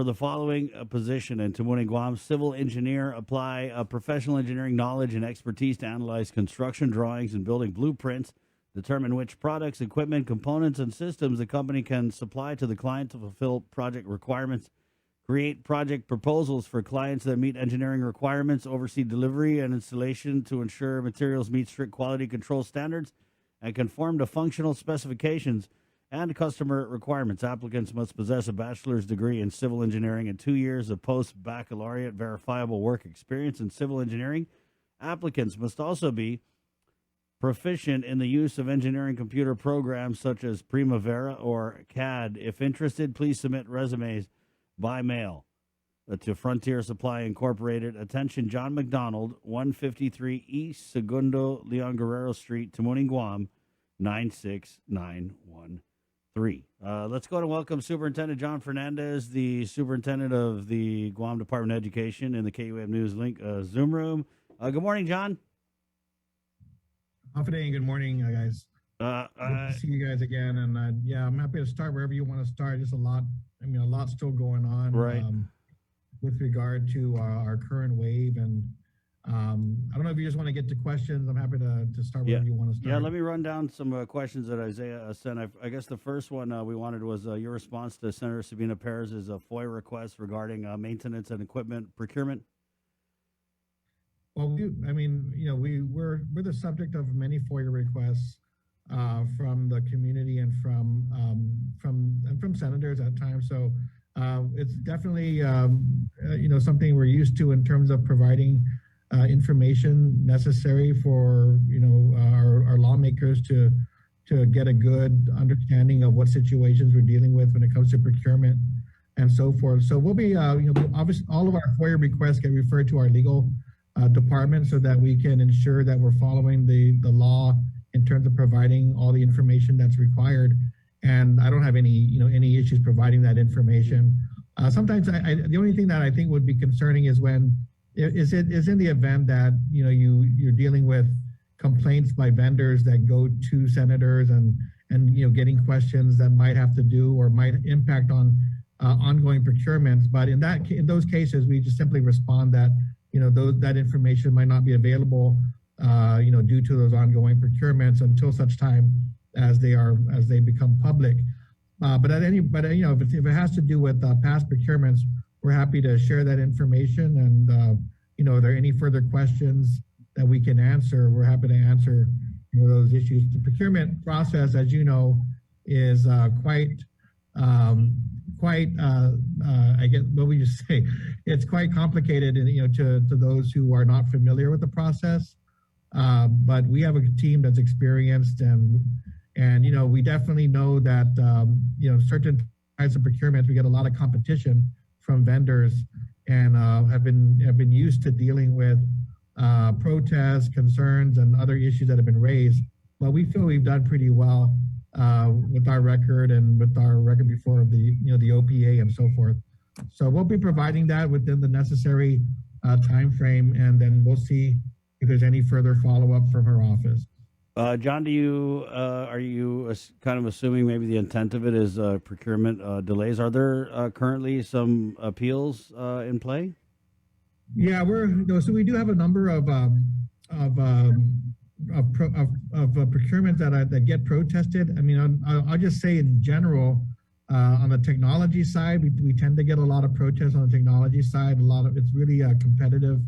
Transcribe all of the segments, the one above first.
for the following position in Tamuning, Guam: civil engineer. Apply professional engineering knowledge and expertise to analyze construction drawings and building blueprints. Determine which products, equipment, components, and systems the company can supply to the client to fulfill project requirements. Create project proposals for clients that meet engineering requirements. Oversee delivery and installation to ensure materials meet strict quality control standards and conform to functional specifications and customer requirements. Applicants must possess a bachelor's degree in civil engineering and 2 years of post-baccalaureate verifiable work experience in civil engineering. Applicants must also be proficient in the use of engineering computer programs such as Primavera or CAD. If interested, please submit resumes by mail to Frontier Supply Incorporated. Attention, John McDonald, 153 East Segundo Leon Guerrero Street, Tamuning, Guam, 96913. Let's go to welcome Superintendent Jon Fernandez, the Superintendent of the Guam Department of Education, in the KUAM News Link Zoom room. Good morning, John. Good morning, guys. Good to see you guys again. And I'm happy to start wherever you want to start. Just a lot still going on, right, with regard to our current wave. And I don't know if you just want to get to questions. I'm happy to start wherever you want to start. Yeah, let me run down some questions that Isaiah sent. I guess the first one we wanted was your response to Senator Sabina Perez's FOIA request regarding maintenance and equipment procurement. Well, we're the subject of many FOIA requests from the community and from senators at times. So it's definitely something we're used to in terms of providing information necessary for our lawmakers to get a good understanding of what situations we're dealing with when it comes to procurement and so forth. So we'll be obviously all of our FOIA requests get referred to our legal department so that we can ensure that we're following the law in terms of providing all the information that's required. And I don't have any issues providing that information. Sometimes the only thing that I think would be concerning is when is in the event that you're dealing with complaints by vendors that go to senators and getting questions that might have to do or might impact on ongoing procurements. But in those cases, we just simply respond that that information might not be available, due to those ongoing procurements until such time as they become public. But if it has to do with past procurements, we're happy to share that information. And are there any further questions that we can answer? We're happy to answer those issues. The procurement process, as you know, is I guess what we just say, it's quite complicated, to those who are not familiar with the process. But we have a team that's experienced, and we definitely know that certain types of procurements we get a lot of competition from vendors, and have been used to dealing with protests, concerns, and other issues that have been raised. But we feel we've done pretty well with our record and with our record before the OPA and so forth. So we'll be providing that within the necessary time frame, and then we'll see if there's any further follow-up from her office. John, are you kind of assuming maybe the intent of it is procurement delays? Are there currently some appeals in play? Yeah, so we do have a number of procurements that get protested. I mean, I'll just say in general, on the technology side, we tend to get a lot of protests on the technology side. It's really a competitive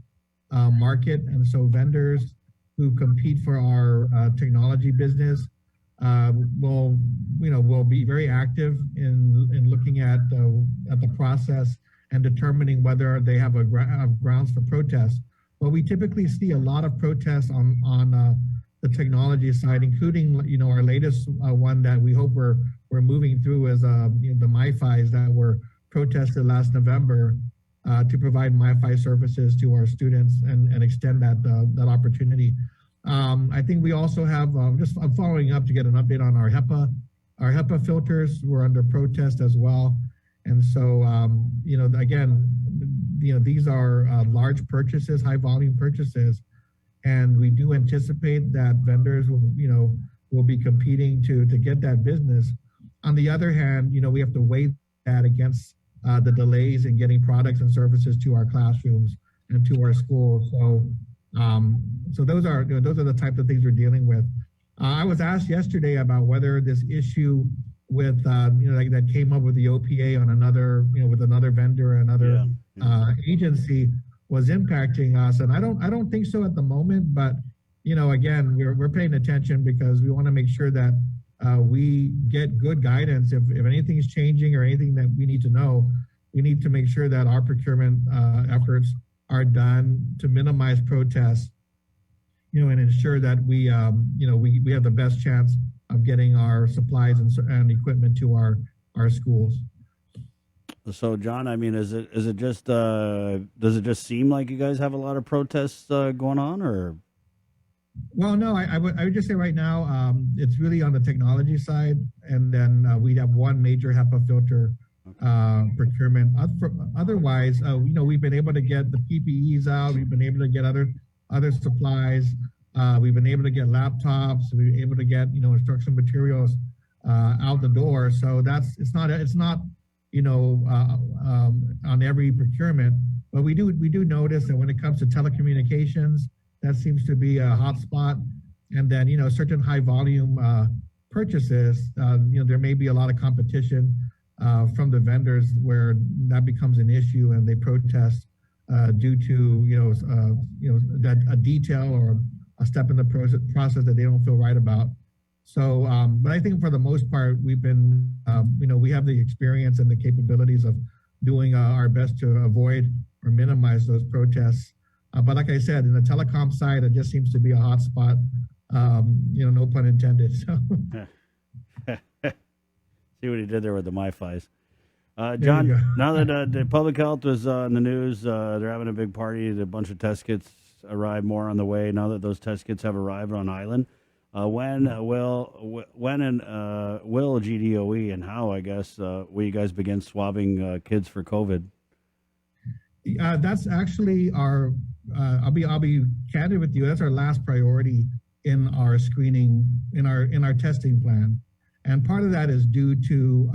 market, and so vendors who compete for our technology business will be very active in looking at the process and determining whether they have grounds for protest. But we typically see a lot of protests on the technology side, including our latest one that we hope we're moving through is the MiFis that were protested last November to provide MiFi services to our students and extend that opportunity. I think we also have I'm following up to get an update on our HEPA. Our HEPA filters were under protest as well, and so again, these are large purchases, high volume purchases, and we do anticipate that vendors will be competing to get that business. On the other hand, we have to weigh that against the delays in getting products and services to our classrooms and to our schools. So those are the types of things we're dealing with. I was asked yesterday about whether this issue with that came up with the OPA on another with another vendor, another agency was impacting us, and I don't think so at the moment. But again, we're paying attention because we want to make sure that we get good guidance. If anything is changing or anything that we need to know, we need to make sure that our procurement efforts are done to minimize protests, and ensure that we have the best chance of getting our supplies and equipment to our schools. So, John, I mean, does it just seem like you guys have a lot of protests going on, or? Well, no, I would just say right now, it's really on the technology side, and then we have one major HEPA filter procurement. Otherwise, we've been able to get the PPEs out. We've been able to get other supplies. We've been able to get laptops. We've been able to get instructional materials out the door. So it's not on every procurement, but we do notice that when it comes to telecommunications, that seems to be a hot spot. And then certain high volume purchases, there may be a lot of competition from the vendors where that becomes an issue, and they protest due to that a detail or a step in the process that they don't feel right about. So, but I think for the most part, we've been, we have the experience and the capabilities of doing our best to avoid or minimize those protests. But like I said, in the telecom side, it just seems to be a hot spot, no pun intended. So. See what he did there with the MiFis. John, now that the public health was in the news, they're having a big party. A bunch of test kits arrive, more on the way. Now that those test kits have arrived on island, when will GDOE and how, I guess, will you guys begin swabbing kids for COVID? That's actually our. I'll be candid with you. That's our last priority in our screening, in our testing plan, and part of that is due to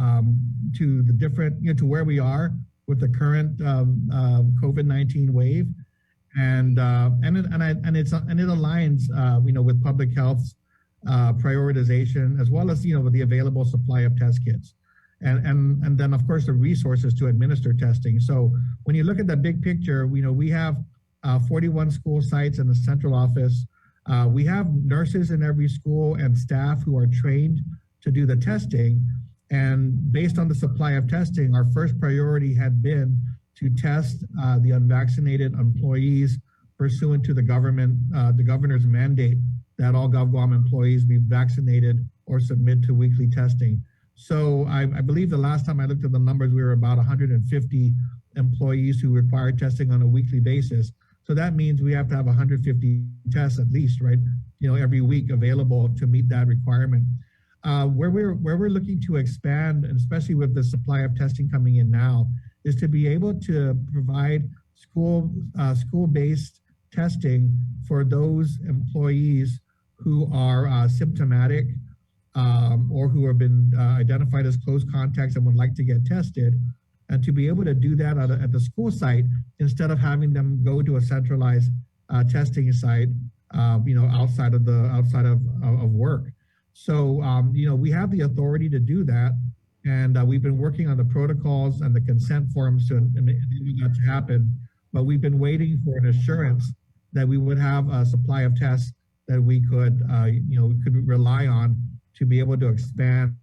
the different, to where we are with the current COVID-19 wave, and it aligns, with public health's prioritization, as well as with the available supply of test kits. And then of course the resources to administer testing. So when you look at the big picture, we have 41 school sites in the central office. We have nurses in every school and staff who are trained to do the testing. And based on the supply of testing, our first priority had been to test the unvaccinated employees pursuant to the governor's mandate that all GovGuam employees be vaccinated or submit to weekly testing. So I believe the last time I looked at the numbers, we were about 150 employees who require testing on a weekly basis. So that means we have to have 150 tests at least, right? Every week available to meet that requirement. Where we're looking to expand, and especially with the supply of testing coming in now, is to be able to provide school-based testing for those employees who are symptomatic, or who have been identified as close contacts and would like to get tested, and to be able to do that at the school site instead of having them go to a centralized testing site, outside of work. So, we have the authority to do that, and we've been working on the protocols and the consent forms to enable that to happen. But we've been waiting for an assurance that we would have a supply of tests that we could rely on to be able to expand,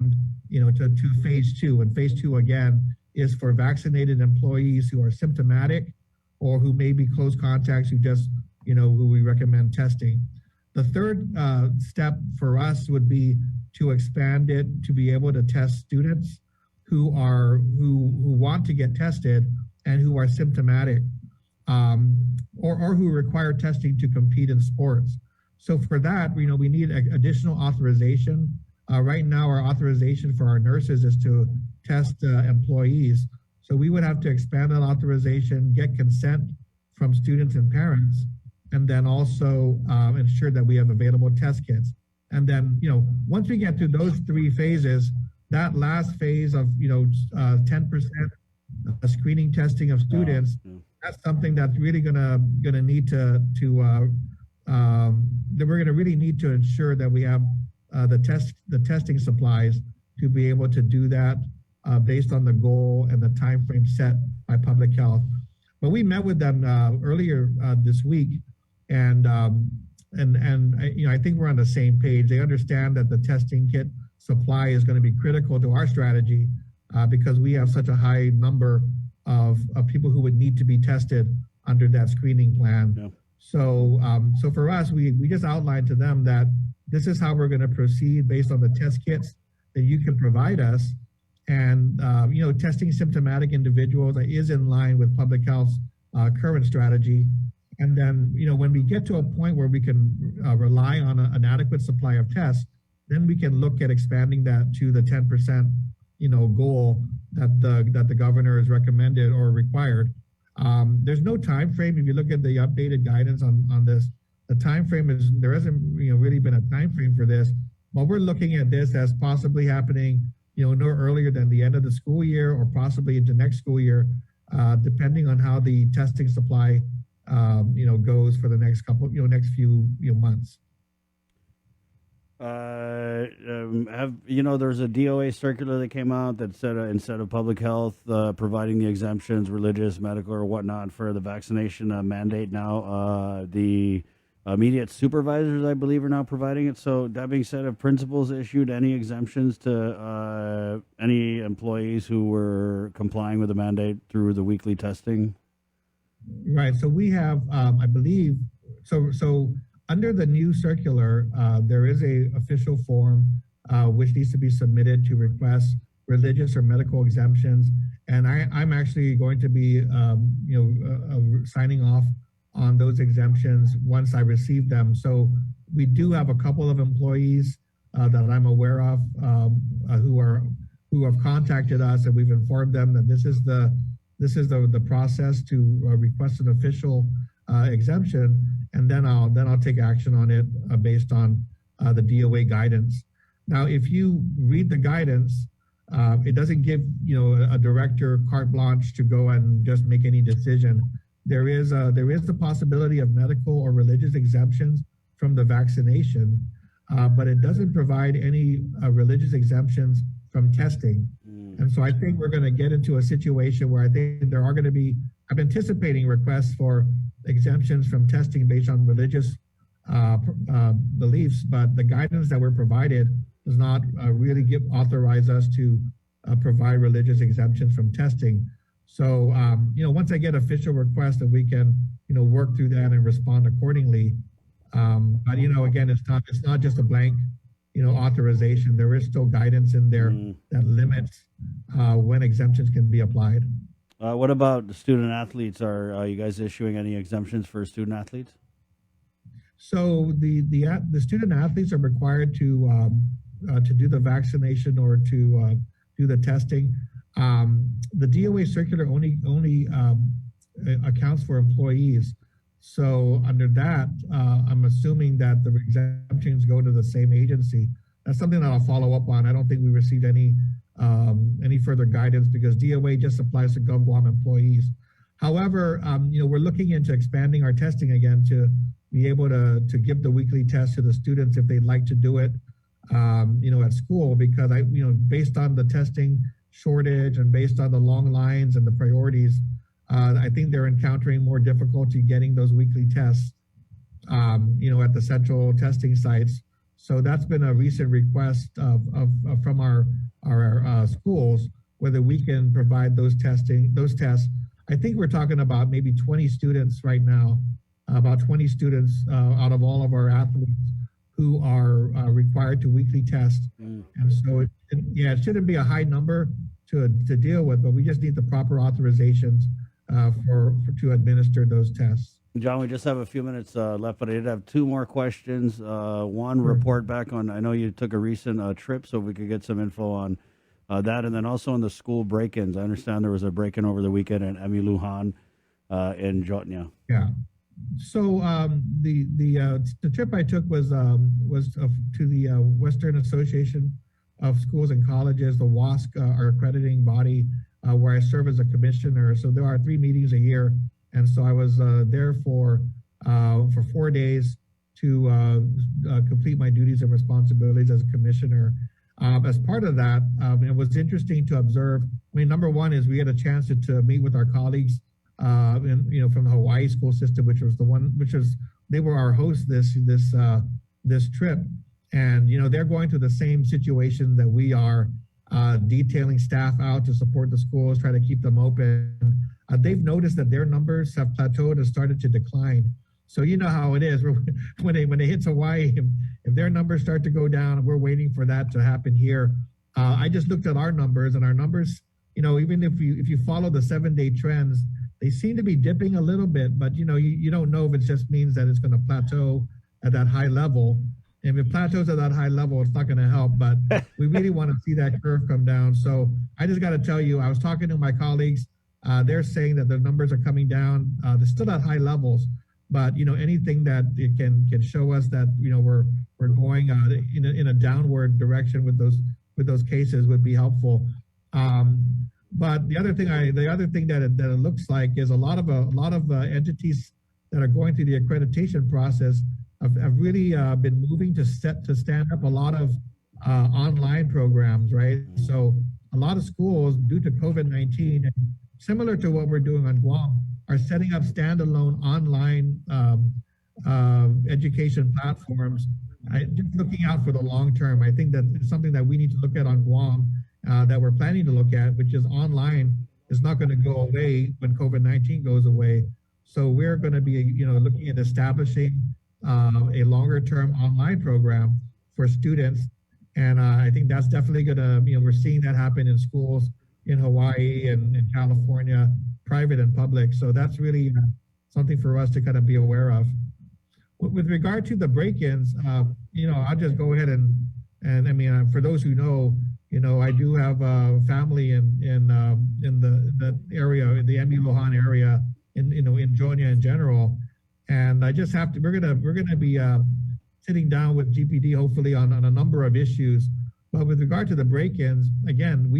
to phase 2. And phase 2 again is for vaccinated employees who are symptomatic or who may be close contacts who just, who we recommend testing. The third step for us would be to expand it to be able to test students who want to get tested and who are symptomatic, or who require testing to compete in sports. So for that, we need additional authorization. Right now, our authorization for our nurses is to test employees. So we would have to expand that authorization, get consent from students and parents, and then also ensure that we have available test kits. And then, once we get to those 3 phases, that last phase of, 10% screening testing of students, that's something that's really gonna need that we're gonna really need to ensure that we have the testing supplies to be able to do that based on the goal and the time frame set by public health. But we met with them earlier this week, and I think we're on the same page. They understand that the testing kit supply is going to be critical to our strategy because we have such a high number of people who would need to be tested under that screening plan. Yeah. So for us, we just outlined to them that this is how we're going to proceed based on the test kits that you can provide us. And, testing symptomatic individuals is in line with public health's current strategy. And then, when we get to a point where we can rely on an adequate supply of tests, then we can look at expanding that to the 10%, goal that the governor has recommended or required. There's no time frame. If you look at the updated guidance on this, the time frame there hasn't really been a time frame for this. But we're looking at this as possibly happening no earlier than the end of the school year or possibly into next school year, depending on how the testing supply, goes for the next few months. There's a DOA circular that came out that said instead of public health providing the exemptions, religious, medical, or whatnot for the vaccination mandate now, the immediate supervisors, I believe, are now providing it. So that being said, have principals issued any exemptions to any employees who were complying with the mandate through the weekly testing? Right. So we have, I believe, so under the new circular, there is a official form which needs to be submitted to request religious or medical exemptions. And I'm actually going to be, signing off on those exemptions once I receive them. So we do have a couple of employees that I'm aware of who have contacted us, and we've informed them that this is the process to request an official exemption, and then I'll take action on it based on the DOA guidance. Now, if you read the guidance, it doesn't give a director carte blanche to go and just make any decision. There is the possibility of medical or religious exemptions from the vaccination, but it doesn't provide any religious exemptions from testing. And so I think we're going to get into a situation where I think there are going to be, I'm anticipating requests for exemptions from testing based on religious beliefs, but the guidance that we're provided does not really authorize us to provide religious exemptions from testing. So, once I get official requests, that we can, work through that and respond accordingly. But, again, it's not just a blank, authorization. There is still guidance in there that limits when exemptions can be applied. What about the student athletes? Are you guys issuing any exemptions for student athletes? So the student athletes are required to do the vaccination or to do the testing. The DOA circular only accounts for employees. So under that, I'm assuming that the exemptions go to the same agency. That's something that I'll follow up on. I don't think we received any further guidance because DOA just applies to GovGuam employees. However, we're looking into expanding our testing again to be able to give the weekly test to the students if they'd like to do it, at school, because based on the testing shortage and based on the long lines and the priorities, I think they're encountering more difficulty getting those weekly tests, at the central testing sites. So that's been a recent request from our schools, whether we can provide those tests. I think we're talking about maybe 20 students right now, about 20 students out of all of our athletes who are required to weekly test. And so it shouldn't be a high number to deal with, but we just need the proper authorizations to administer those tests. Jon, we just have a few minutes left, but I did have two more questions. One, report back on, I know you took a recent trip, so if we could get some info on that, and then also on the school break-ins. I understand there was a break-in over the weekend at Emiluhan in Jotnya. Yeah. So the trip I took was to the Western Association of Schools and Colleges, the WASC, our accrediting body where I serve as a commissioner. So there are 3 meetings a year, and so I was there for 4 days to complete my duties and responsibilities as a commissioner. As part of that, it was interesting to observe. I mean, number one is we had a chance to meet with our colleagues, from the Hawaii school system, they were our hosts this trip, and they're going through the same situation that we are, detailing staff out to support the schools, try to keep them open. They've noticed that their numbers have plateaued and started to decline. So you know how it is when it hits Hawaii, if their numbers start to go down, we're waiting for that to happen here. I just looked at our numbers, and our numbers, even if you follow the 7-day trends, they seem to be dipping a little bit, but you don't know if it just means that it's going to plateau at that high level. If it plateaus at that high level, it's not going to help, but we really want to see that curve come down. So I just got to tell you, I was talking to my colleagues. They're saying that the numbers are coming down. They're still at high levels, but anything that it can show us that we're going in a downward direction with those cases would be helpful. But the other thing that it looks like is a lot of entities that are going through the accreditation process have really been moving to stand up a lot of online programs, right? So a lot of schools, due to COVID-19, and similar to what we're doing on Guam, are setting up standalone online education platforms. Just looking out for the long term, I think that it's something that we need to look at on Guam, that we're planning to look at, which is online is not going to go away when COVID-19 goes away. So we're going to be, looking at establishing a longer term online program for students. And I think that's definitely going to, we're seeing that happen in schools in Hawaii and in California, private and public. So that's really something for us to kind of be aware of. With regard to the break-ins, I'll just go ahead and I mean, for those who know, I do have a family in the area, in the Emi Lohan area, in Jonia in general. And I just have to, we're gonna be sitting down with GPD hopefully on a number of issues. But with regard to the break-ins, again,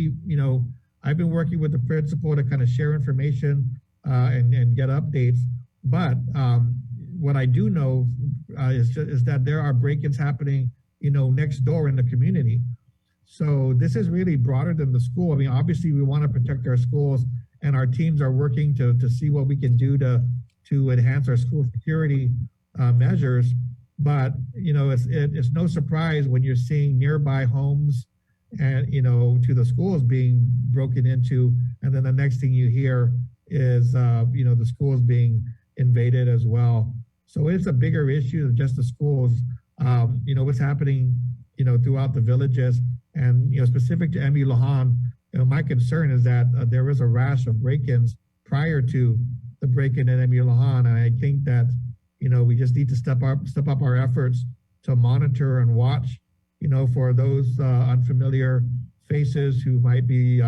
I've been working with the principal to kind of share information and get updates. But what I do know is that there are break-ins happening, next door in the community. So this is really broader than the school. I mean, obviously we want to protect our schools, and our teams are working to see what we can do to enhance our school security measures. But it's no surprise when you're seeing nearby homes and to the schools being broken into, and then the next thing you hear is the schools being invaded as well. So it's a bigger issue than just the schools. What's happening throughout the villages, and specific to Emi Lohan, my concern is that there was a rash of break-ins prior to the break-in at Emi Lohan, and I think that we just need to step up our efforts to monitor and watch for those unfamiliar faces who might be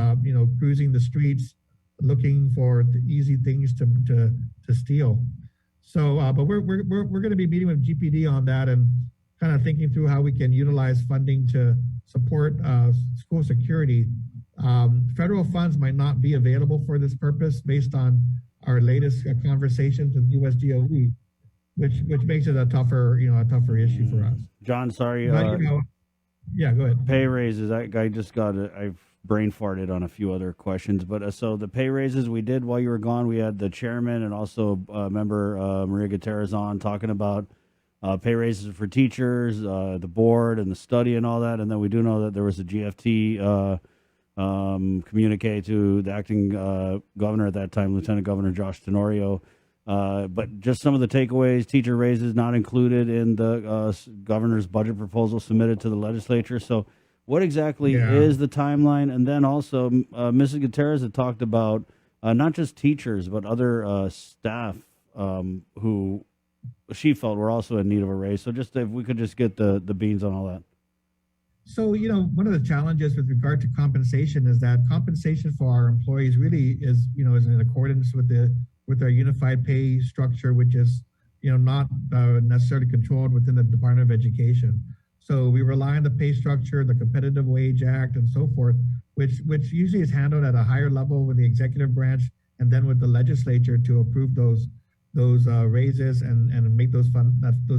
cruising the streets looking for the easy things to steal. So but we're going to be meeting with GPD on that and kind of thinking through how we can utilize funding to support school security. Federal funds might not be available for this purpose based on our latest conversations with USDOE, which makes it a tougher issue for us. John, sorry. But, yeah, go ahead. Pay raises. I just I've brain farted on a few other questions, but so the pay raises we did while you were gone, we had the chairman and also member Maria Gutierrez on talking about pay raises for teachers, the board and the study and all that. And then we do know that there was a GFT communique to the acting governor at that time, Lieutenant Governor Josh Tenorio. But just some of the takeaways: teacher raises not included in the governor's budget proposal submitted to the legislature. So what exactly is the timeline? And then also Mrs. Gutierrez had talked about not just teachers, but other staff who she felt were also in need of a raise. So just if we could just get the beans on all that. So, one of the challenges with regard to compensation is that compensation for our employees really is in accordance with our unified pay structure, which is, not necessarily controlled within the Department of Education. So we rely on the pay structure, the Competitive Wage Act, and so forth. which usually is handled at a higher level with the executive branch and then with the legislature to approve those raises and make those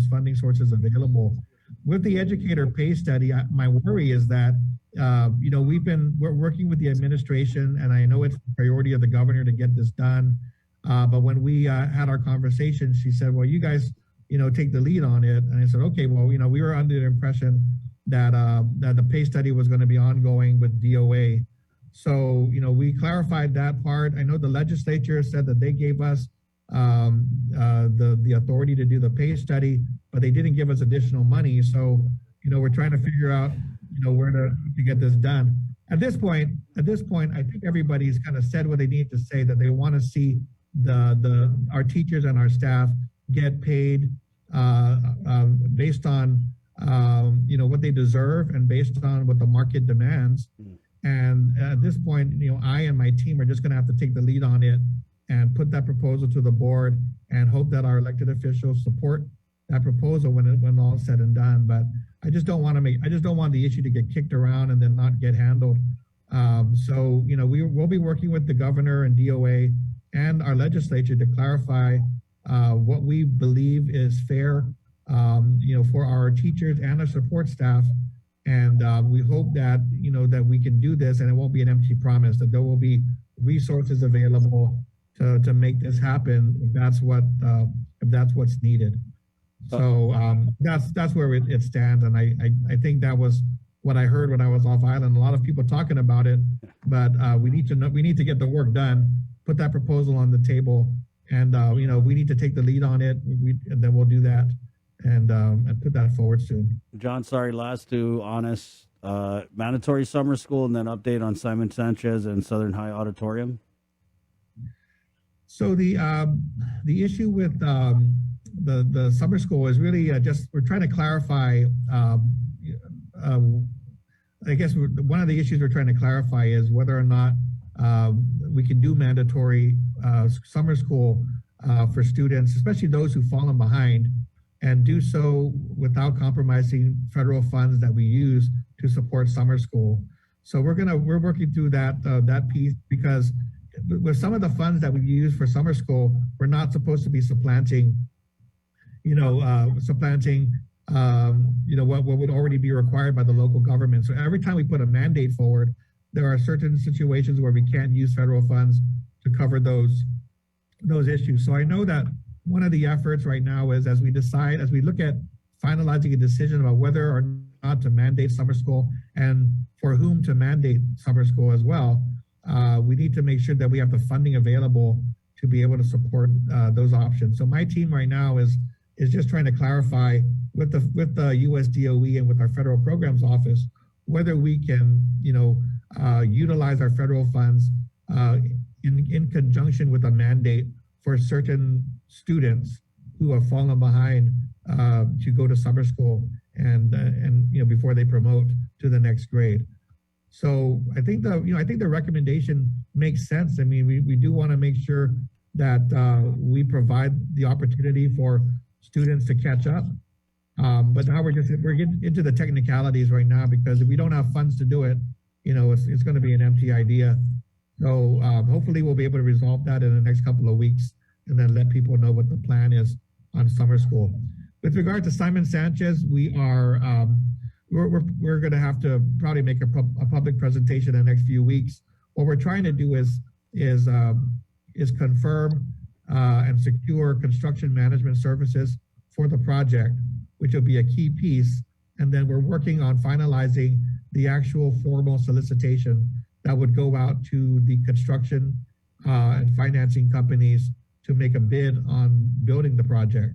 funding sources available. With the educator pay study, my worry is that we're working with the administration, and I know it's the priority of the governor to get this done. But when we had our conversation, she said, "Well, you guys, take the lead on it." And I said, "Okay, well, we were under the impression that the pay study was going to be ongoing with DOA." So, we clarified that part. I know the legislature said that they gave us the authority to do the pay study, but they didn't give us additional money. So, we're trying to figure out, where to get this done. At this point, I think everybody's kind of said what they need to say, that they want to see our teachers and our staff get paid based on what they deserve and based on what the market demands. And at this point, I and my team are just going to have to take the lead on it and put that proposal to the board and hope that our elected officials support that proposal when all is said and done. But I just don't want the issue to get kicked around and then not get handled. So we'll be working with the governor and DOA and our legislature to clarify what we believe is fair, for our teachers and our support staff. And we hope that, that we can do this and it won't be an empty promise, that there will be resources available to make this happen if that's what's needed. So that's where it stands. And I think that was what I heard when I was off island. A lot of people talking about it, but we need to get the work done, put that proposal on the table, and we need to take the lead on it. And then we'll do that and put that forward soon. Jon, sorry, last two honest, mandatory summer school and then update on Simon Sanchez and Southern High Auditorium. So the issue with the summer school is really we're trying to clarify. I guess one of the issues we're trying to clarify is whether or not we can do mandatory summer school for students, especially those who've fallen behind, and do so without compromising federal funds that we use to support summer school. So we're working through that piece, because with some of the funds that we use for summer school, we're not supposed to be supplanting what would already be required by the local government. So every time we put a mandate forward, there are certain situations where we can't use federal funds to cover those issues. So I know that one of the efforts right now is, as we look at finalizing a decision about whether or not to mandate summer school and for whom to mandate summer school as well, we need to make sure that we have the funding available to be able to support those options. So my team right now is just trying to clarify with the US DOE and with our federal programs office whether we can utilize our federal funds in conjunction with a mandate for certain students who have fallen behind to go to summer school and before they promote to the next grade. So I think the recommendation makes sense. I mean, we do want to make sure that we provide the opportunity for students to catch up. But now we're getting into the technicalities right now, because if we don't have funds to do it, it's going to be an empty idea. So hopefully we'll be able to resolve that in the next couple of weeks, and then let people know what the plan is on summer school. With regard to Simon Sanchez, we're going to have to probably make a public presentation in the next few weeks. What we're trying to do is confirm and secure construction management services for the project, which will be a key piece. And then we're working on finalizing the actual formal solicitation that would go out to the construction and financing companies to make a bid on building the project.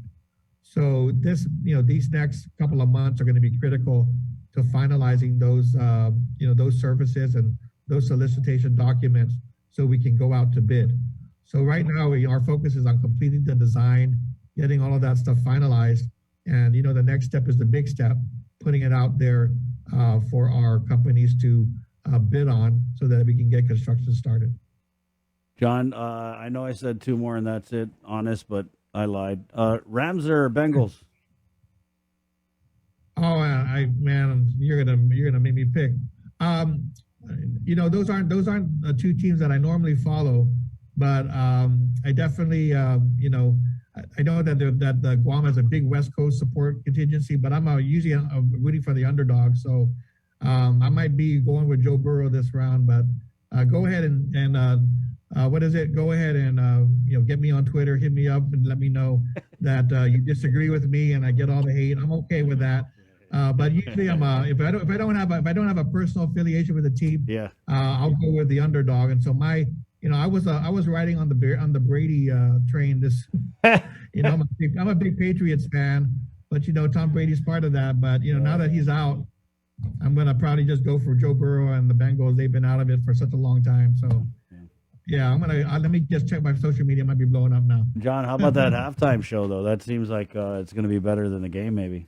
So these next couple of months are going to be critical to finalizing those services and those solicitation documents so we can go out to bid. So right now, our focus is on completing the design, getting all of that stuff finalized. And, the next step is the big step, putting it out there for our companies to bid on so that we can get construction started. Jon, I know I said two more and that's it, honest, but I lied. Rams or Bengals? Oh, man, you're gonna make me pick. those aren't the two teams that I normally follow, but I definitely I know that the Guam has a big West Coast support contingency, but I'm usually rooting for the underdog, so I might be going with Joe Burrow this round. But go ahead and what is it? Go ahead and get me on Twitter, hit me up, and let me know that you disagree with me, and I get all the hate. I'm okay with that. But usually, if I don't have a personal affiliation with the team, Yeah. I'll go with the underdog. And so I was riding on the Brady train. This, I'm a big Patriots fan, but Tom Brady's part of that. But now that he's out, I'm gonna probably just go for Joe Burrow and the Bengals. They've been out of it for such a long time. So yeah, let me just check my social media. It might be blowing up now. John, how about that halftime show though? That seems like it's going to be better than the game, maybe.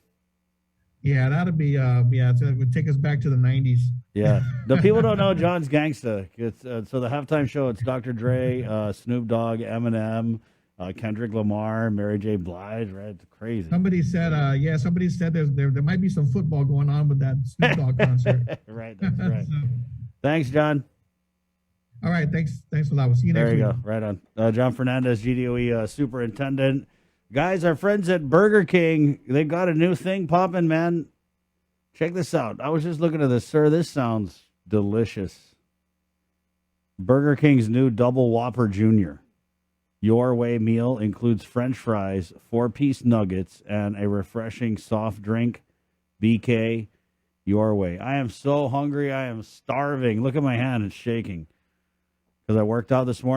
Yeah, that'd be it would take us back to the 90s. Yeah, the people don't know John's gangsta. It's so the halftime show. It's Dr. Dre, Snoop Dogg, Eminem, Kendrick Lamar, Mary J. Blige. Right, it's crazy. Somebody said there might be some football going on with that Snoop Dogg concert. Right, that's right. Thanks, John. All right, thanks a lot. We'll see you next week. There you go. Right on. Jon Fernandez, GDOE superintendent. Guys, our friends at Burger King, they've got a new thing popping, man. Check this out. I was just looking at this, sir. This sounds delicious. Burger King's new Double Whopper Jr. Your Way meal includes French fries, 4-piece nuggets, and a refreshing soft drink. BK, Your Way. I am so hungry. I am starving. Look at my hand. It's shaking because I worked out this morning.